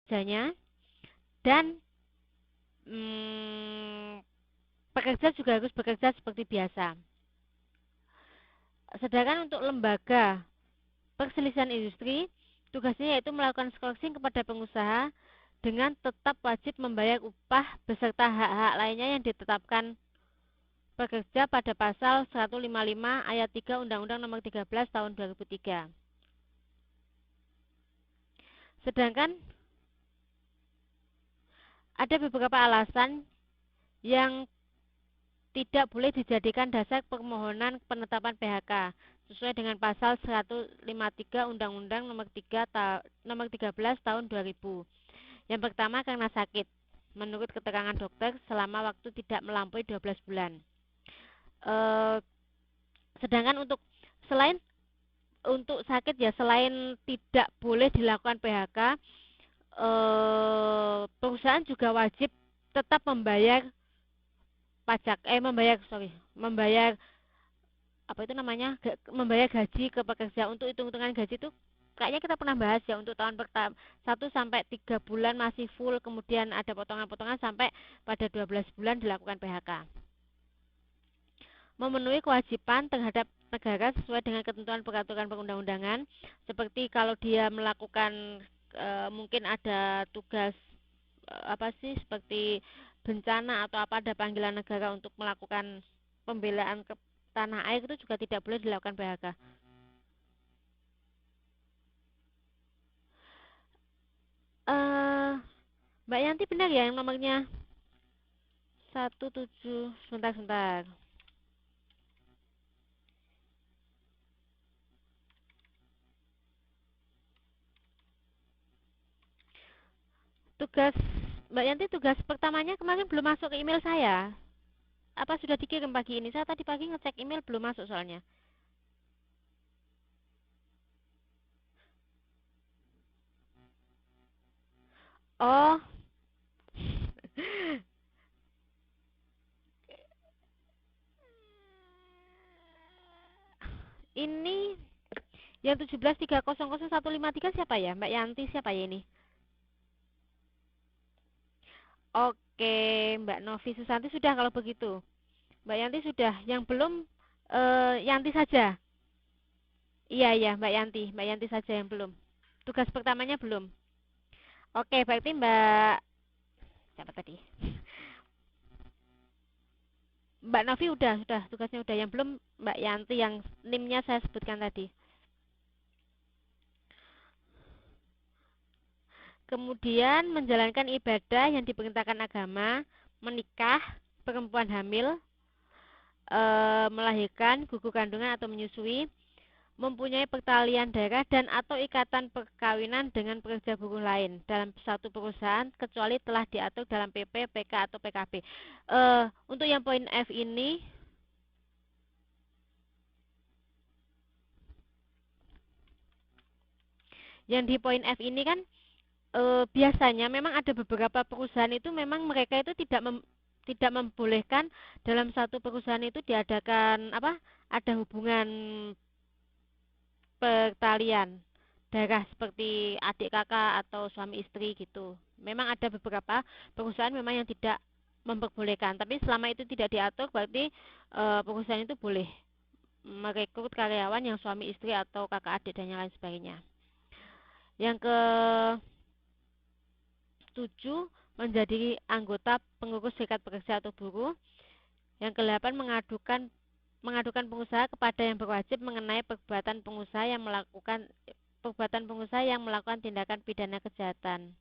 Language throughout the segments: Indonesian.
pekerjanya, dan pekerja juga harus bekerja seperti biasa. Sedangkan untuk lembaga perselisihan industri, tugasnya yaitu melakukan scouting kepada pengusaha dengan tetap wajib membayar upah beserta hak-hak lainnya yang ditetapkan pekerja pada pasal 155 ayat 3 Undang-Undang Nomor 13 Tahun 2003. Sedangkan ada beberapa alasan yang tidak boleh dijadikan dasar permohonan penetapan PHK sesuai dengan pasal 153 Undang-Undang Nomor 13 Tahun 2000. Yang pertama karena sakit, menurut keterangan dokter selama waktu tidak melampaui 12 bulan. Sedangkan selain untuk sakit ya, selain tidak boleh dilakukan PHK, perusahaan juga wajib tetap membayar pajak, membayar apa itu namanya, membayar gaji ke pekerja. Untuk hitung-hitungan gaji itu kayaknya kita pernah bahas ya, untuk tahun pertama 1 sampai 3 bulan masih full, kemudian ada potongan-potongan sampai pada 12 bulan dilakukan PHK. Memenuhi kewajiban terhadap negara sesuai dengan ketentuan peraturan perundang-undangan, seperti kalau dia melakukan mungkin ada tugas seperti bencana atau apa, ada panggilan negara untuk melakukan pembelaan ke tanah air, itu juga tidak boleh dilakukan PHK. Mbak Yanti benar ya yang nomornya 17, sebentar. Mbak Yanti, tugas pertamanya kemarin belum masuk ke email saya. Apa sudah dikirim pagi ini? Saya tadi pagi ngecek email belum masuk soalnya. Oh. Ini yang 17300153 siapa ya? Mbak Yanti siapa ya ini? Oke, Mbak Novi Susanti sudah kalau begitu. Mbak Yanti sudah, yang belum Yanti saja. Iya, Mbak Yanti saja yang belum. Tugas pertamanya belum. Oke, berarti Mbak siapa tadi? Mbak Novi sudah tugasnya udah, yang belum Mbak Yanti yang NIM-nya saya sebutkan tadi. Kemudian menjalankan ibadah yang diperintahkan agama, menikah, perempuan hamil, melahirkan, gugur kandungan atau menyusui, mempunyai pertalian darah dan atau ikatan perkawinan dengan pekerja buruh lain dalam satu perusahaan kecuali telah diatur dalam PP, PK atau PKB. Untuk yang poin F ini, yang di poin F ini kan biasanya memang ada beberapa perusahaan itu memang mereka itu tidak membolehkan dalam satu perusahaan itu diadakan ada hubungan pertalian darah seperti adik kakak atau suami istri gitu. Memang ada beberapa perusahaan memang yang tidak memperbolehkan, tapi selama itu tidak diatur berarti perusahaan itu boleh merekrut karyawan yang suami istri atau kakak adik dan yang lain sebagainya. Yang ke 7, menjadi anggota pengurus serikat pekerja atau buruh. Yang ke-8, mengadukan pengusaha kepada yang berwajib mengenai perbuatan pengusaha yang melakukan tindakan pidana kejahatan.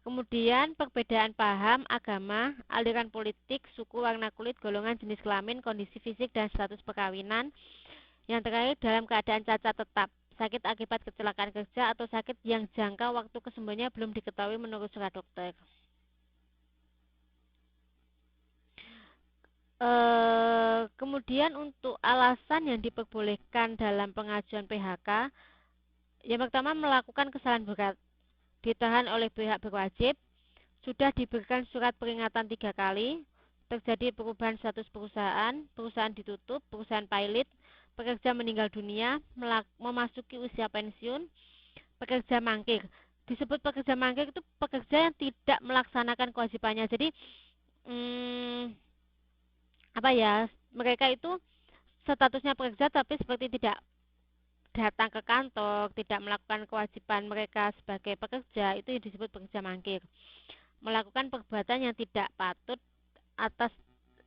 Kemudian perbedaan paham, agama, aliran politik, suku, warna kulit, golongan, jenis kelamin, kondisi fisik dan status perkawinan. Yang terakhir, dalam keadaan cacat tetap, sakit akibat kecelakaan kerja atau sakit yang jangka waktu kesembuhannya belum diketahui menurut surat dokter. Kemudian untuk alasan yang diperbolehkan dalam pengajuan PHK, yang pertama melakukan kesalahan berat, ditahan oleh pihak berwajib, sudah diberikan surat peringatan 3 kali, terjadi perubahan status perusahaan, perusahaan ditutup, perusahaan pilot, pekerja meninggal dunia, memasuki usia pensiun, pekerja mangkir. Disebut pekerja mangkir itu pekerja yang tidak melaksanakan kewajibannya. Jadi apa ya, mereka itu statusnya pekerja tapi seperti tidak datang ke kantor, tidak melakukan kewajiban mereka sebagai pekerja, itu yang disebut pekerja mangkir. Melakukan perbuatan yang tidak patut atas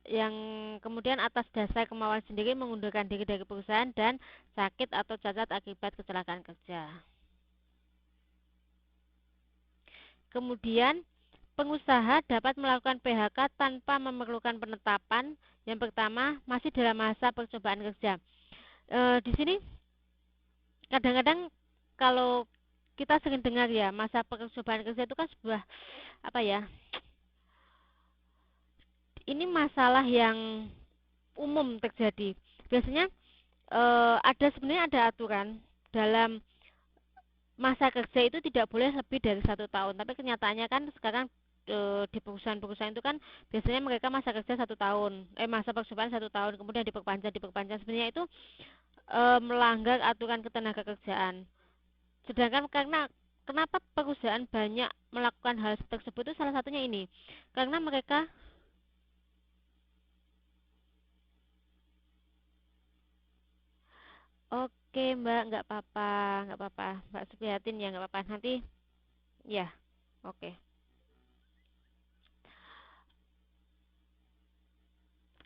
yang kemudian atas dasar kemauan sendiri mengundurkan diri dari perusahaan dan sakit atau cacat akibat kecelakaan kerja. Kemudian pengusaha dapat melakukan PHK tanpa memerlukan penetapan. Yang pertama, masih dalam masa percobaan kerja. Di sini kadang-kadang kalau kita sering dengar ya, masa percobaan kerja itu kan sebuah apa ya, ini masalah yang umum terjadi. Biasanya sebenarnya ada aturan dalam masa kerja itu tidak boleh lebih dari 1 tahun. Tapi kenyataannya kan sekarang di perusahaan-perusahaan itu kan biasanya mereka masa kerja 1 tahun, masa percobaan 1 tahun, kemudian diperpanjang. Sebenarnya itu melanggar aturan ketenagakerjaan. Sedangkan kenapa perusahaan banyak melakukan hal tersebut itu salah satunya ini, karena mereka oke Mbak, nggak apa-apa Mbak, prihatin ya, nggak apa-apa nanti ya. Oke,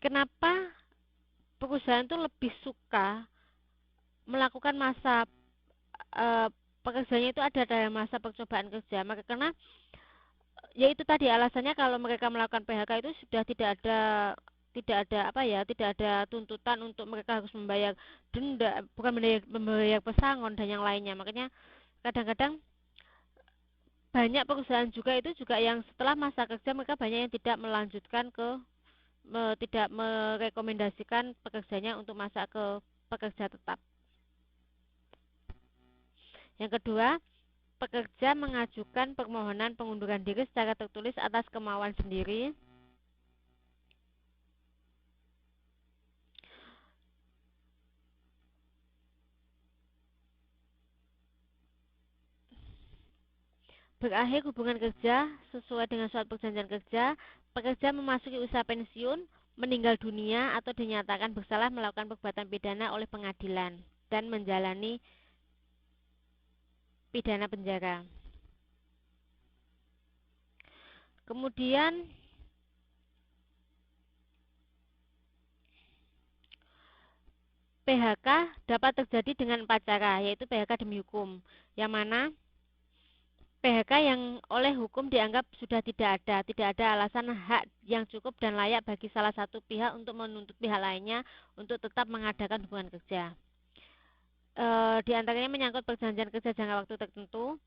kenapa perusahaan itu lebih suka melakukan masa eh, pekerjaannya itu ada dalam masa percobaan kerja? Maka karena ya itu tadi alasannya, kalau mereka melakukan PHK itu sudah tidak ada apa ya, tidak ada tuntutan untuk mereka harus membayar denda, bukan membayar pesangon dan yang lainnya. Makanya kadang-kadang banyak perusahaan juga itu juga yang setelah masa kerja mereka banyak yang tidak melanjutkan tidak merekomendasikan pekerjanya untuk masa ke pekerja tetap. Yang kedua, pekerja mengajukan permohonan pengunduran diri secara tertulis atas kemauan sendiri. Berakhir hubungan kerja sesuai dengan surat perjanjian kerja, pekerja memasuki usia pensiun, meninggal dunia, atau dinyatakan bersalah melakukan perbuatan pidana oleh pengadilan dan menjalani pidana penjara. Kemudian PHK dapat terjadi dengan 4 cara, yaitu PHK demi hukum, yang mana PHK yang oleh hukum dianggap sudah tidak ada alasan hak yang cukup dan layak bagi salah satu pihak untuk menuntut pihak lainnya untuk tetap mengadakan hubungan kerja. Di antaranya menyangkut perjanjian kerja jangka waktu tertentu,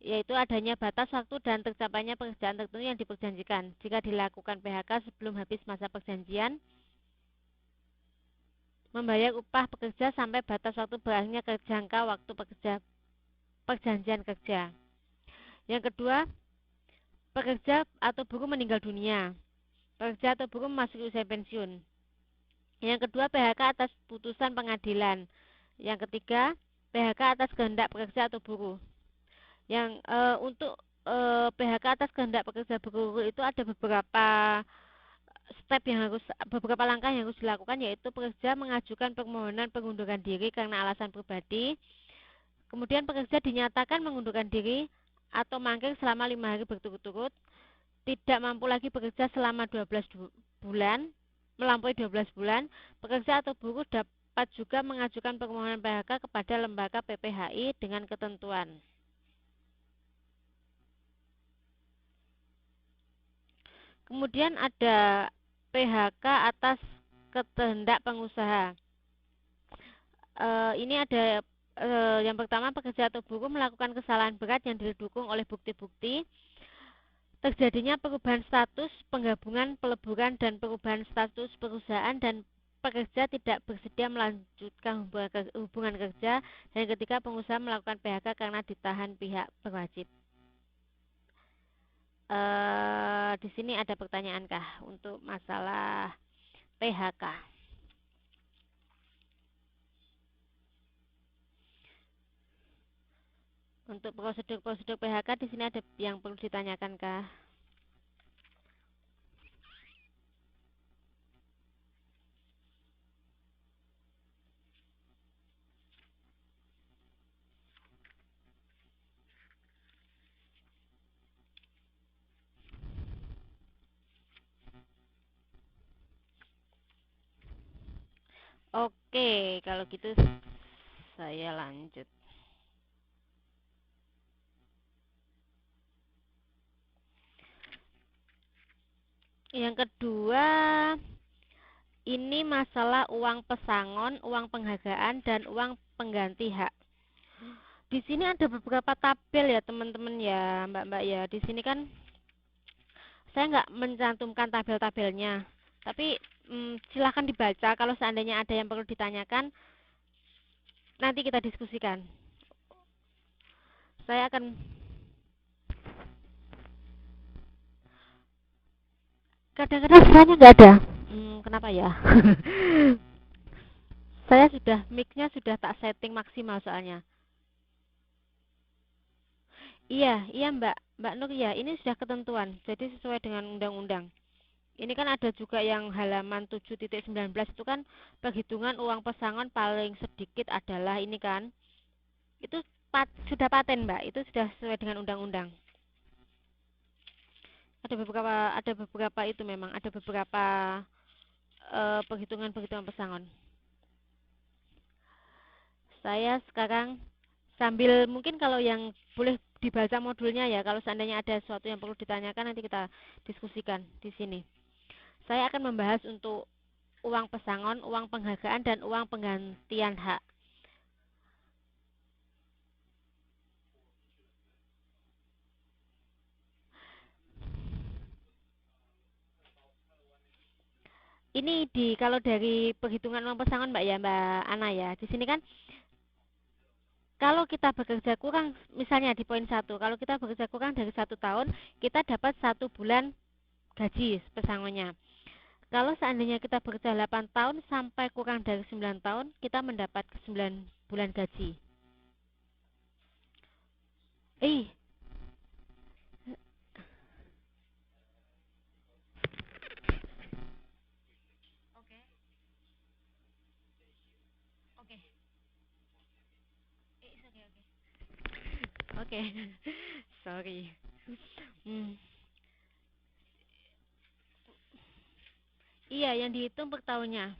yaitu adanya batas waktu dan tercapainya pekerjaan tertentu yang diperjanjikan. Jika dilakukan PHK sebelum habis masa perjanjian, membayar upah pekerja sampai batas waktu berakhirnya jangka waktu perjanjian kerja. Yang kedua, pekerja atau buruh meninggal dunia. Pekerja atau buruh memasuki usia pensiun. Yang kedua, PHK atas putusan pengadilan. Yang ketiga, PHK atas kehendak pekerja atau buruh. Yang untuk PHK atas kehendak pekerja buruh itu ada beberapa langkah yang harus dilakukan, yaitu pekerja mengajukan permohonan pengunduran diri karena alasan pribadi. Kemudian pekerja dinyatakan mengundurkan diri atau mangkir selama 5 hari berturut-turut, tidak mampu lagi bekerja selama 12 bulan, melampaui 12 bulan, pekerja atau buruh dapat juga mengajukan permohonan PHK kepada lembaga PPHI dengan ketentuan. Kemudian ada PHK atas kehendak pengusaha. Ini ada yang pertama, pekerja atau buruh melakukan kesalahan berat yang didukung oleh bukti-bukti. Terjadinya perubahan status, penggabungan, peleburan, dan perubahan status perusahaan, dan pekerja tidak bersedia melanjutkan hubungan kerja. Dan ketika pengusaha melakukan PHK karena ditahan pihak berwajib. Di sini ada pertanyaankah untuk masalah PHK? Untuk prosedur-prosedur PHK di sini ada yang perlu ditanyakan kah? Oke, kalau gitu saya lanjut. Yang kedua, ini masalah uang pesangon, uang penghargaan, dan uang pengganti hak. Di sini ada beberapa tabel ya teman-teman ya, mbak-mbak ya. Di sini kan saya nggak mencantumkan tabel-tabelnya, tapi silahkan dibaca. Kalau seandainya ada yang perlu ditanyakan, nanti kita diskusikan. Saya akan kadang-kadang suaranya nggak ada. Kenapa ya? Saya sudah mic-nya sudah tak setting maksimal soalnya. Iya, iya Mbak Nur ya, ini sudah ketentuan. Jadi sesuai dengan undang-undang. Ini kan ada juga yang halaman 7.19 itu kan perhitungan uang pesangon paling sedikit adalah ini kan. Itu sudah paten Mbak, itu sudah sesuai dengan undang-undang. Ada beberapa itu memang ada beberapa perhitungan-perhitungan pesangon. Saya sekarang sambil mungkin kalau yang boleh dibaca modulnya ya, kalau seandainya ada sesuatu yang perlu ditanyakan nanti kita diskusikan di sini. Saya akan membahas untuk uang pesangon, uang penghargaan, dan uang penggantian hak. Ini kalau dari perhitungan uang pesangon Mbak ya, Mbak Ana ya. Di sini kan kalau kita bekerja kurang, misalnya di poin 1, kalau kita bekerja kurang dari 1 tahun, kita dapat 1 bulan gaji pesangonnya. Kalau seandainya kita bekerja 8 tahun sampai kurang dari 9 tahun, kita mendapat 9 bulan gaji. Eh, Oke, oke. Oke. Sorry. Hmm. Iya, yang dihitung per tahunnya.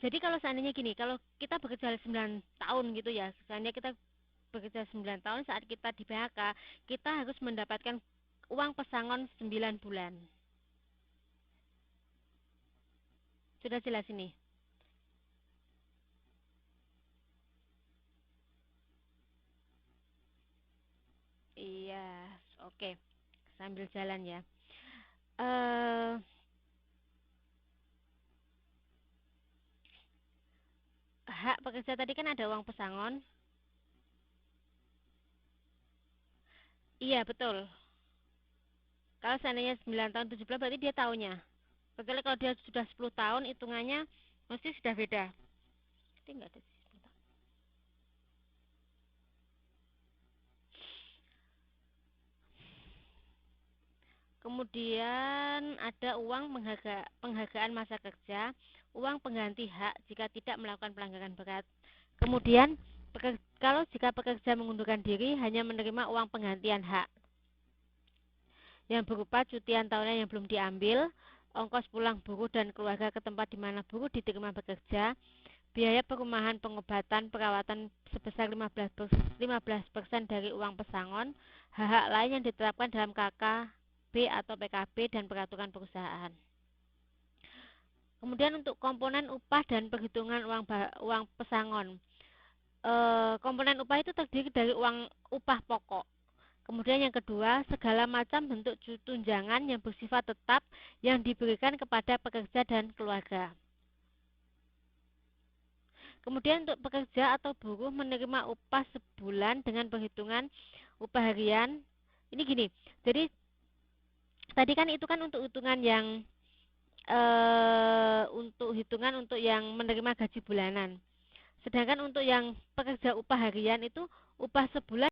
Jadi kalau seandainya gini, kalau kita bekerja 9 tahun gitu ya, seandainya kita bekerja 9 tahun saat kita di PHK, kita harus mendapatkan uang pesangon 9 bulan. Sudah jelas ini? Iya, oke. Sambil jalan ya. Eh, hak pekerja tadi kan ada uang pesangon. Iya, betul. Kalau seandainya 9 tahun 7 bulan berarti dia tahunnya. Kecuali kalau dia sudah 10 tahun hitungannya mesti sudah beda. Tapi enggak ada. Kemudian ada uang penghargaan masa kerja, uang pengganti hak jika tidak melakukan pelanggaran berat. Kemudian kalau jika pekerja mengundurkan diri hanya menerima uang penggantian hak yang berupa cutian tahunan yang belum diambil, ongkos pulang buruh dan keluarga ke tempat di mana buruh diterima bekerja, biaya perumahan, pengobatan, perawatan sebesar 15% dari uang pesangon, hak-hak lain yang ditetapkan dalam KKB atau PKB dan peraturan perusahaan. Kemudian untuk komponen upah dan perhitungan uang pesangon. Komponen upah itu terdiri dari uang upah pokok. Kemudian yang kedua, segala macam bentuk tunjangan yang bersifat tetap yang diberikan kepada pekerja dan keluarga. Kemudian untuk pekerja atau buruh menerima upah sebulan dengan perhitungan upah harian. Ini gini, jadi tadi kan itu kan untuk hitungan yang menerima gaji bulanan. Sedangkan untuk yang pekerja upah harian itu upah sebulan